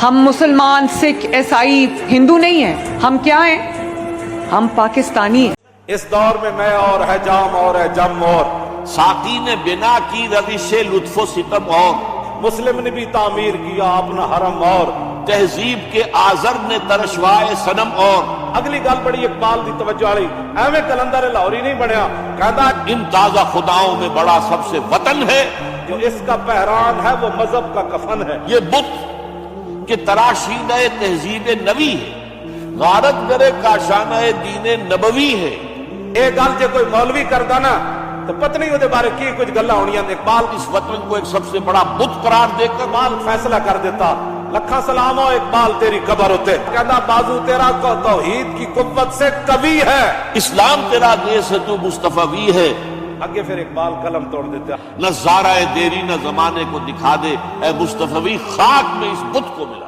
ہم مسلمان، سکھ، عیسائی، ہندو نہیں ہیں. ہم کیا ہیں؟ ہم پاکستانی ہیں. اس دور میں میں اور ہے جام اور ہے جم اور ساقی نے بنا کی روش لطف و ستم اور مسلم نے بھی تعمیر کیا اپنا حرم اور تہذیب کے آزر نے ترشوائے صنم اور اگلی گل بڑی اقبال دی توجہ والی ایویں کلندر لاہوری نہیں بنیا کہندا ان تازہ خداؤں میں بڑا سب سے وطن ہے جو اس کا پہران ہے وہ مذہب کا کفن ہے. یہ بت کہ تراشیدہ تہذیب نبی ہے غارت گرے کاشانہ دین نبوی ہے. یہ گل جے کوئی مولوی کردا نا تو پتہ نہیں وہ بارے کی کچھ گلاں ہونیاں. اقبال اس وطن کو ایک سب سے بڑا بت قرار دے کر اقبال فیصلہ کر دیتا لکھاں سلام ہو اقبال تیری قبر ہوتے کہندا بازو تیرا کو توحید کی قوت سے قوی ہے اسلام تیرا دیس ہے تو مصطفی ہے. آگے پھر اقبال قلم توڑ دیتا نہ زارہ دیری نہ زمانے کو دکھا دے اے مصطفی خاک میں اس بت کو ملا.